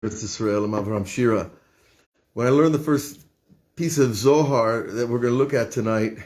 Eretz Israel and Avraham Shira. When I learned the first piece of Zohar that we're going to look at tonight,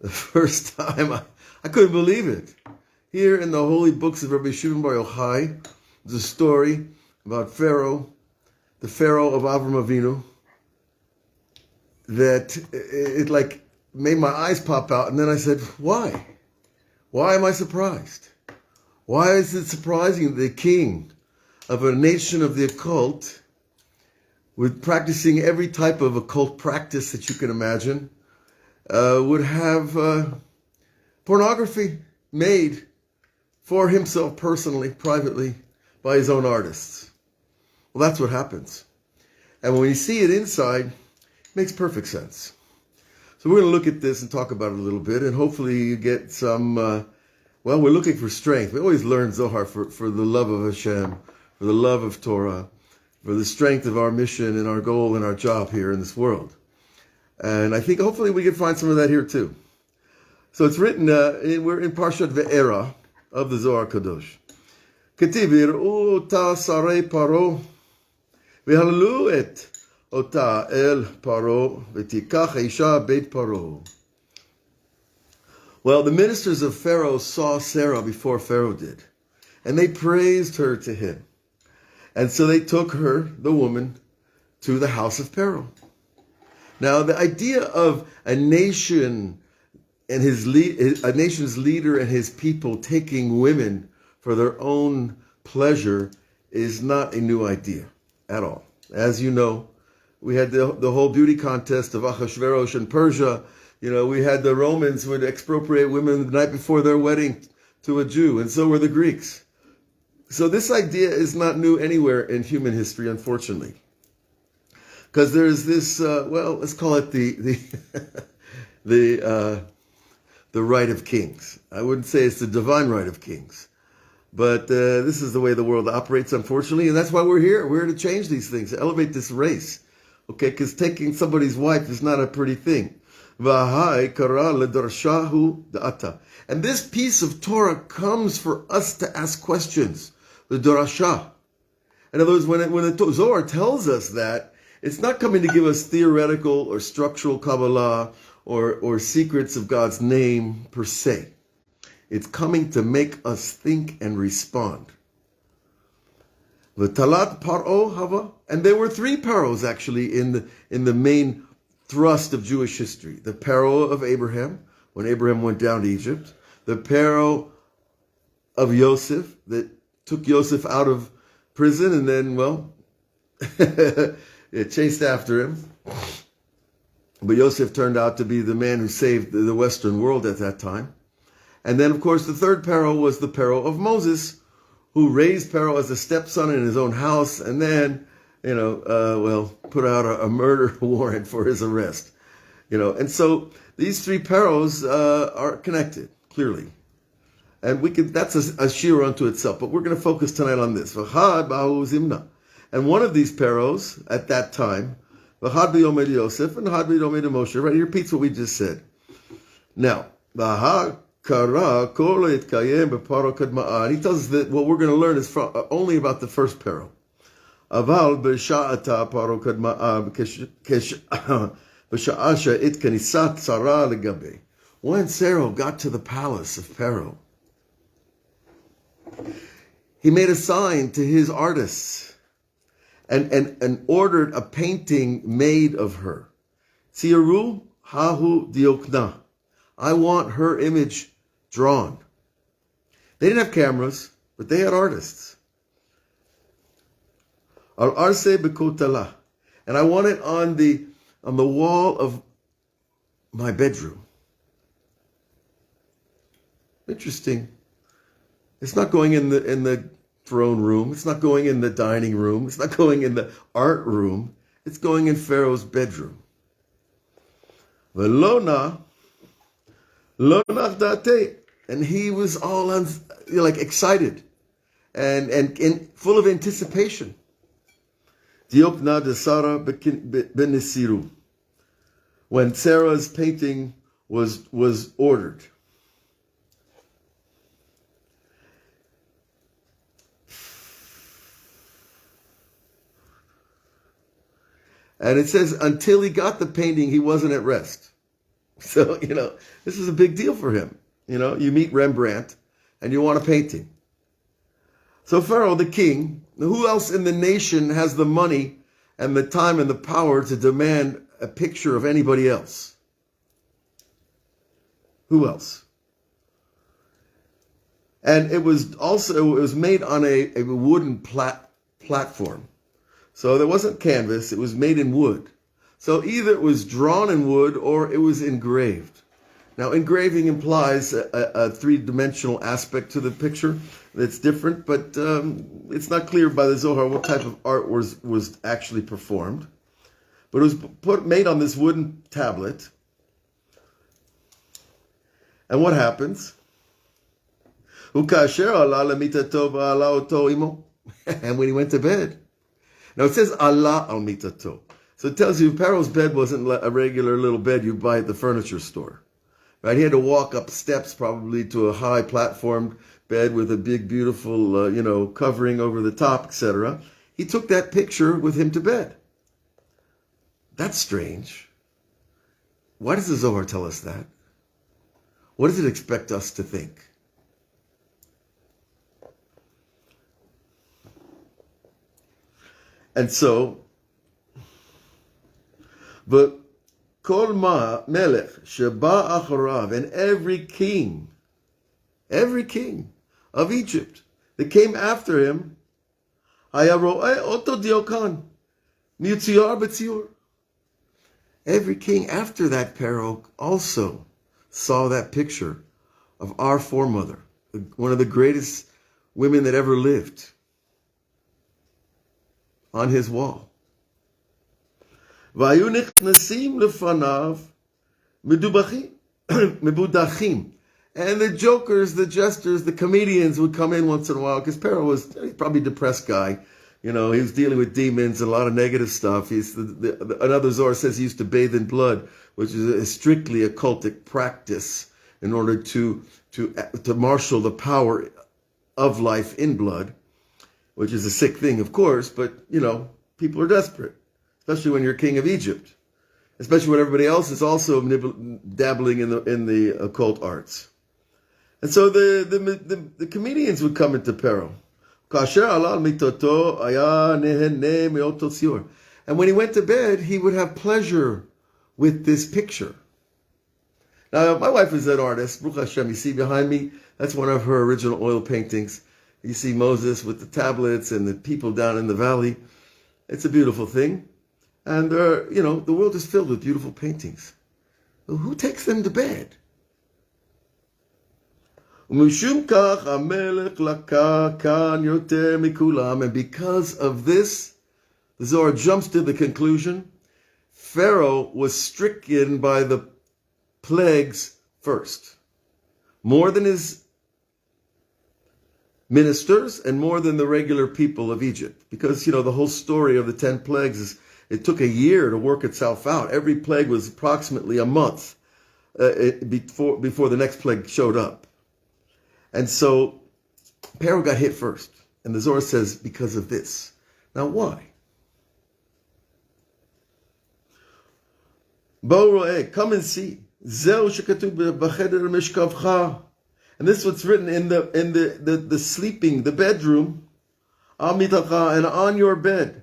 the first time, I couldn't believe it. Here in the holy books of Rabbi Shimon Bar Yochai, there's a story about Pharaoh, the Pharaoh of Avraham Avinu, that it like made my eyes pop out. And then I said, why? Why am I surprised? Why is it surprising that the king of a nation of the occult, with practicing every type of occult practice that you can imagine, would have pornography made for himself personally, privately, by his own artists? Well, that's what happens. And when you see it inside, it makes perfect sense. So we're going to look at this and talk about it a little bit, and hopefully you get some, well, we're looking for strength. We always learn Zohar for the love of Hashem, for the love of Torah, for the strength of our mission and our goal and our job here in this world. And I think hopefully we can find some of that here too. So it's written, we're in Parshat Ve'era of the Zohar Kadosh. Ketiv yir'u ota sarei Paro, v'halalu et ota el Paro, v'tikach isha beit Paro. Well, the ministers of Pharaoh saw Sarah before Pharaoh did, and they praised her to him. And so they took her, the woman, to the house of Pharaoh. Now, the idea of a nation and a nation's leader and his people taking women for their own pleasure is not a new idea at all. As you know, we had the whole beauty contest of Achashverosh in Persia. You know, we had the Romans who would expropriate women the night before their wedding to a Jew, and so were the Greeks. So this idea is not new anywhere in human history, unfortunately. Because there's this, well, let's call it the right of kings. I wouldn't say it's the divine right of kings. But this is the way the world operates, unfortunately, and that's why we're here. We're here to change these things, to elevate this race. Okay, because taking somebody's wife is not a pretty thing. And this piece of Torah comes for us to ask questions. The Dorashah. In other words, when the Zohar tells us that, it's not coming to give us theoretical or structural kabbalah or secrets of God's name per se. It's coming to make us think and respond. The Talat Paro Hava, and there were three Paros actually in the main thrust of Jewish history. The Pharaoh of Abraham, when Abraham went down to Egypt. The Pharaoh of Yosef, that took Yosef out of prison and then, well, it chased after him. But Yosef turned out to be the man who saved the Western world at that time. And then, of course, the third Pharaoh was the Pharaoh of Moses, who raised Pharaoh as a stepson in his own house and then, well, put out a murder warrant for his arrest. And so these three Pharaohs are connected, clearly. And that's a Shira unto itself, but we're going to focus tonight on this. And one of these Pharaohs at that time, Yosef and Moshe, right? He repeats what we just said. Now, he tells us that what we're going to learn is only about the first Pharaoh. When Sarah got to the palace of Pharaoh, he made a sign to his artists and ordered a painting made of her. Tziru hahu diokna. I want her image drawn. They didn't have cameras, but they had artists. Al arse bekotala. And I want it on the wall of my bedroom. Interesting. It's not going in the throne room. It's not going in the dining room. It's not going in the art room. It's going in Pharaoh's bedroom. Velona, and he was all excited and full of anticipation. Diokna de Sarah benesiru. When Sarah's painting was ordered. And it says, until he got the painting, he wasn't at rest. So, this is a big deal for him. You meet Rembrandt and you want a painting. So Pharaoh, the king, who else in the nation has the money and the time and the power to demand a picture of anybody else? Who else? And it was made on a wooden platform. So there wasn't canvas, it was made in wood. So either it was drawn in wood or it was engraved. Now engraving implies a three-dimensional aspect to the picture that's different, but it's not clear by the Zohar what type of art was actually performed. But it was made on this wooden tablet. And what happens? And when he went to bed. Now it says Allah al mitato. So it tells you Pharaoh's bed wasn't a regular little bed you buy at the furniture store. Right? He had to walk up steps probably to a high platformed bed with a big, beautiful, covering over the top, etc. He took that picture with him to bed. That's strange. Why does the Zohar tell us that? What does it expect us to think? And so, but Kol melech sheba acharav, and every king of Egypt that came after him, haya ro'eh oto diokan, mitziyar b'tziur. Every king after that Pharaoh also saw that picture of our foremother, one of the greatest women that ever lived, on his wall. Vayu nichnasim lefanav mebudachim. And the jokers, the jesters, the comedians would come in once in a while, because Pharaoh was probably a depressed guy. He was dealing with demons and a lot of negative stuff. Another Zohar says he used to bathe in blood, which is a strictly occultic practice in order to marshal the power of life in blood, which is a sick thing, of course, but, people are desperate, especially when you're king of Egypt, especially when everybody else is also dabbling in the occult arts. And so the comedians would come into Pharaoh. And when he went to bed, he would have pleasure with this picture. Now, my wife is an artist. Baruch Hashem, you see behind me, that's one of her original oil paintings. You see Moses with the tablets and the people down in the valley. It's a beautiful thing. And, the world is filled with beautiful paintings. Well, who takes them to bed? And because of this, the Zohar jumps to the conclusion, Pharaoh was stricken by the plagues first, more than his ministers and more than the regular people of Egypt. Because, the whole story of the 10 plagues is, it took a year to work itself out. Every plague was approximately a month before the next plague showed up. And so Pharaoh got hit first. And the Zohar says, because of this. Now, why? Come and see. And this is what's written in the sleeping, the bedroom, and on your bed.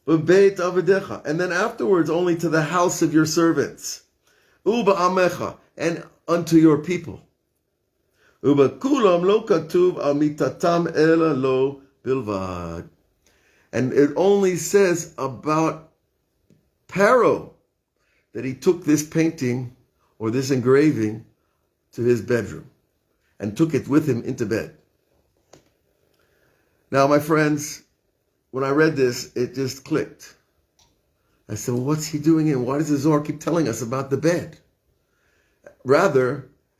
And then afterwards only to the house of your servants. And unto your people. And it only says about Pharaoh that he took this painting or this engraving to his bedroom and took it with him into bed. Now, my friends, when I read this, it just clicked. I said, well, what's he doing and why does the Zohar keep telling us about the bed?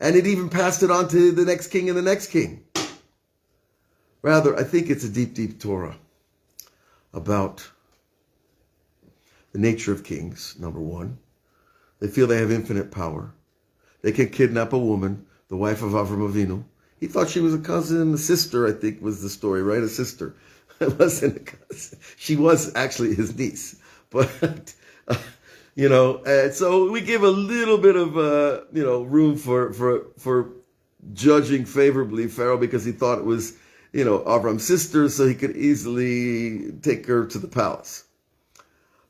And it even passed it on to the next king and the next king. Rather, I think it's a deep, deep Torah about the nature of kings, number one. They feel they have infinite power. They can kidnap a woman, the wife of Avraham Avinu. He thought she was a cousin, a sister, I think was the story, right? A sister. It wasn't a cousin. She was actually his niece. But, so we give a little bit of, room for judging favorably Pharaoh because he thought it was, Avram's sister, so he could easily take her to the palace.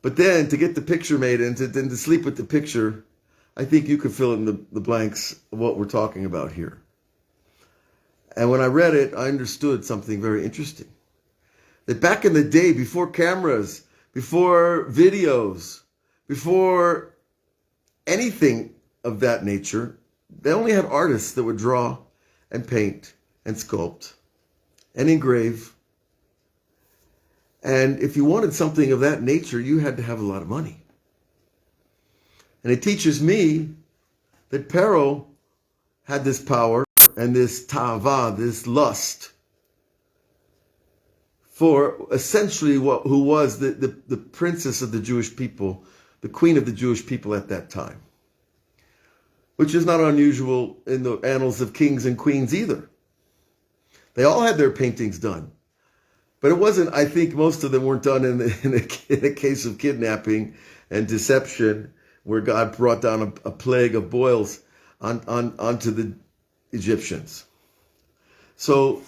But then to get the picture made and to sleep with the picture, I think you could fill in the blanks of what we're talking about here. And when I read it, I understood something very interesting. That back in the day, before cameras, before videos, before anything of that nature, they only had artists that would draw and paint and sculpt and engrave. And if you wanted something of that nature, you had to have a lot of money. And it teaches me that Pharaoh had this power and this ta'ava, this lust, for essentially who was the princess of the Jewish people, the queen of the Jewish people at that time, which is not unusual in the annals of kings and queens either. They all had their paintings done. But it wasn't, I think most of them weren't done in a case of kidnapping and deception, where God brought down a plague of boils onto the Egyptians. So,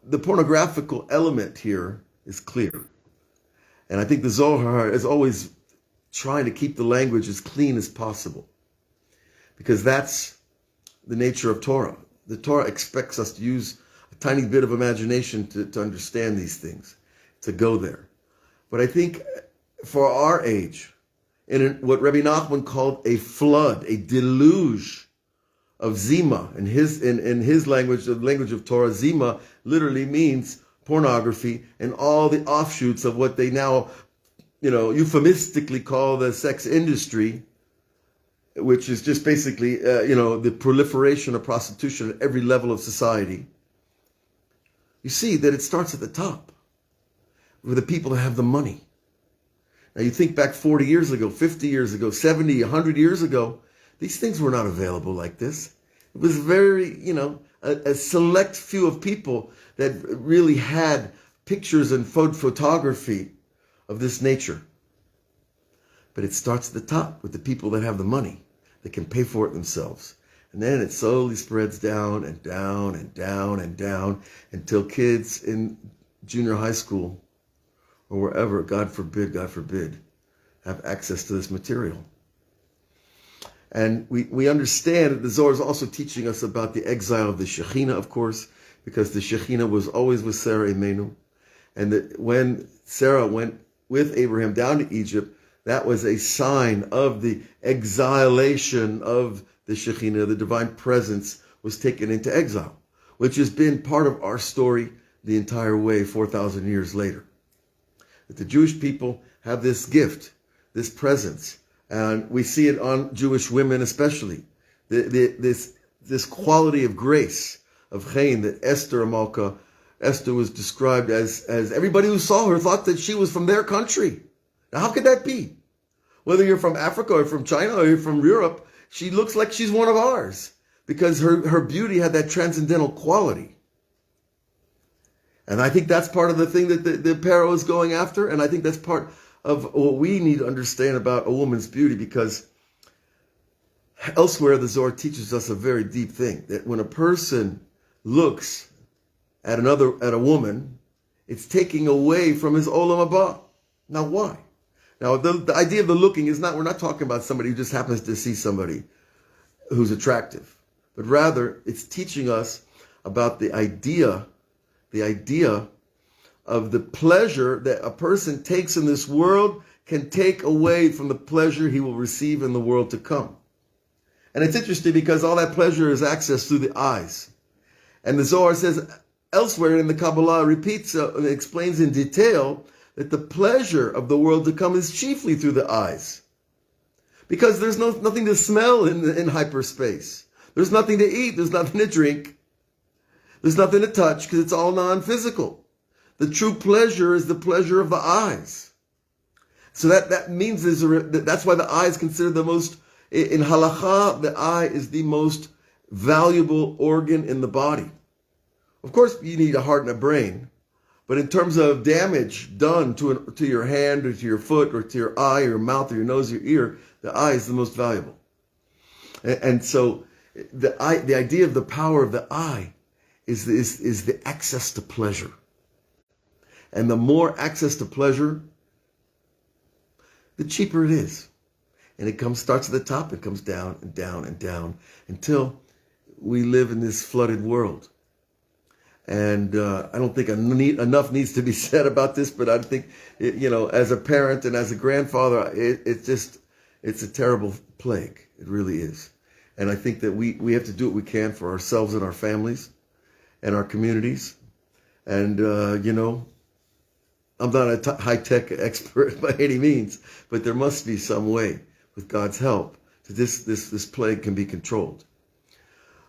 the pornographical element here is clear. And I think the Zohar is always trying to keep the language as clean as possible, because that's the nature of Torah. The Torah expects us to use a tiny bit of imagination to understand these things, to go there. But I think for our age, in what Rabbi Nachman called a flood, a deluge of Zima, in his language, the language of Torah, Zima literally means pornography and all the offshoots of what they now, euphemistically call the sex industry, which is just basically, the proliferation of prostitution at every level of society. You see that it starts at the top with the people that have the money. Now you think back 40 years ago, 50 years ago, 70, 100 years ago, these things were not available like this. It was very, a select few of people that really had pictures and photography of this nature. But it starts at the top with the people that have the money, that can pay for it themselves. And then it slowly spreads down and down and down and down until kids in junior high school or wherever, God forbid, have access to this material. And we understand that the Zohar is also teaching us about the exile of the Shekhinah, of course, because the Shekhinah was always with Sarah Imenu. And that when Sarah went with Abraham down to Egypt, that was a sign of the exilation of the Shekhinah. The divine presence was taken into exile, which has been part of our story the entire way 4,000 years later. That the Jewish people have this gift, this presence, and we see it on Jewish women especially. This quality of grace, of Chaim, that Esther was described as everybody who saw her thought that she was from their country. Now how could that be? Whether you're from Africa or from China or you're from Europe, she looks like she's one of ours because her beauty had that transcendental quality. And I think that's part of the thing that the Pharaoh is going after. And I think that's part of what we need to understand about a woman's beauty, because elsewhere the Zohar teaches us a very deep thing, that when a person looks at a woman, it's taking away from his olam haba. Now why? Now the idea of the looking is we're not talking about somebody who just happens to see somebody who's attractive, but rather it's teaching us about the idea of the pleasure that a person takes in this world can take away from the pleasure he will receive in the world to come. And it's interesting because all that pleasure is accessed through the eyes. And the Zohar says elsewhere in the Kabbalah, repeats and explains in detail that the pleasure of the world to come is chiefly through the eyes. Because there's nothing to smell in hyperspace. There's nothing to eat. There's nothing to drink. There's nothing to touch because it's all non-physical. The true pleasure is the pleasure of the eyes. So that means that's why the eye is considered the most, in halakha, the eye is the most valuable organ in the body. Of course, you need a heart and a brain, But in terms of damage done to your hand or to your foot or to your eye or your mouth or your nose or your ear, the eye is the most valuable. And so the idea of the power of the eye is the access to pleasure. And the more access to pleasure, the cheaper it is. And it starts at the top, it comes down and down and down until we live in this flooded world. And I don't think enough needs to be said about this, but I think, as a parent and as a grandfather, it's a terrible plague. It really is. And I think that we have to do what we can for ourselves and our families and our communities. And, I'm not a high-tech expert by any means, but there must be some way, with God's help, that this plague can be controlled.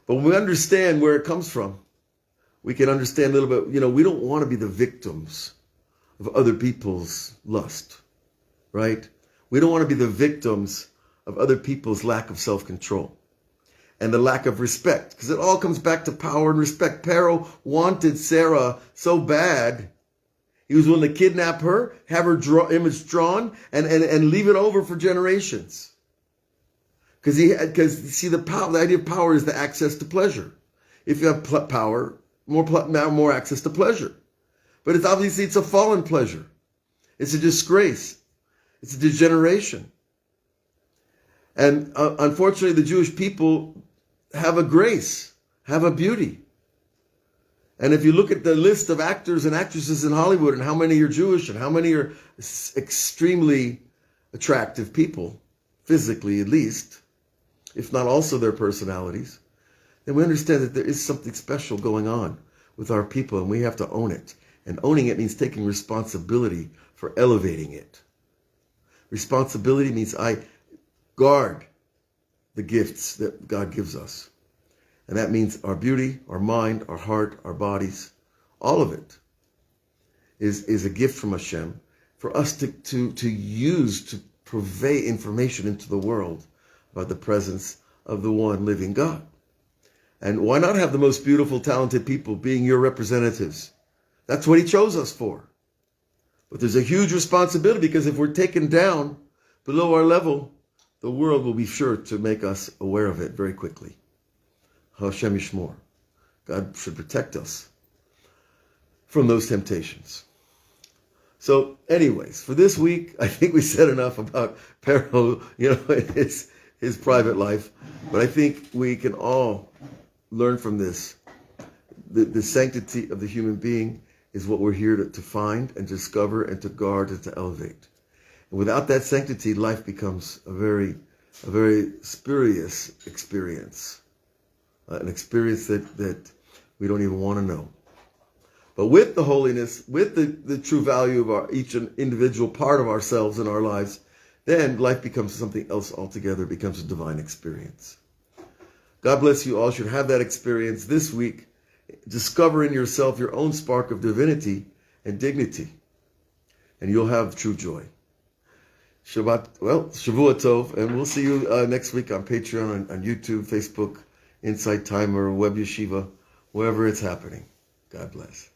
But when we understand where it comes from, we can understand a little bit, we don't want to be the victims of other people's lust, right? We don't want to be the victims of other people's lack of self-control and the lack of respect, because it all comes back to power and respect. Pharaoh wanted Sarah so bad, he was willing to kidnap her, have her image drawn, and leave it over for generations. Because the idea of power is the access to pleasure. If you have power, more access to pleasure. But it's a fallen pleasure. It's a disgrace. It's a degeneration. And unfortunately, the Jewish people have a grace, have a beauty. And if you look at the list of actors and actresses in Hollywood and how many are Jewish and how many are extremely attractive people, physically at least, if not also their personalities, then we understand that there is something special going on with our people, and we have to own it. And owning it means taking responsibility for elevating it. Responsibility means I guard the gifts that God gives us. And that means our beauty, our mind, our heart, our bodies, all of it is a gift from Hashem for us to use to purvey information into the world about the presence of the one living God. And why not have the most beautiful, talented people being your representatives? That's what he chose us for. But there's a huge responsibility, because if we're taken down below our level, the world will be sure to make us aware of it very quickly. Hashem Yishmor. God should protect us from those temptations. So anyways, for this week, I think we said enough about Pharaoh, his private life. But I think we can all learn from this. The sanctity of the human being is what we're here to find and discover and to guard and to elevate. And without that sanctity, life becomes a very spurious experience. An experience that we don't even want to know. But with the holiness, with the true value of each individual part of ourselves in our lives, then life becomes something else altogether, becomes a divine experience. God bless you all. Should have that experience this week. Discover in yourself your own spark of divinity and dignity, and you'll have true joy. Shabbat, Shavua Tov, and we'll see you next week on Patreon, on YouTube, Facebook, Insight Timer, Web Yeshiva, wherever it's happening. God bless.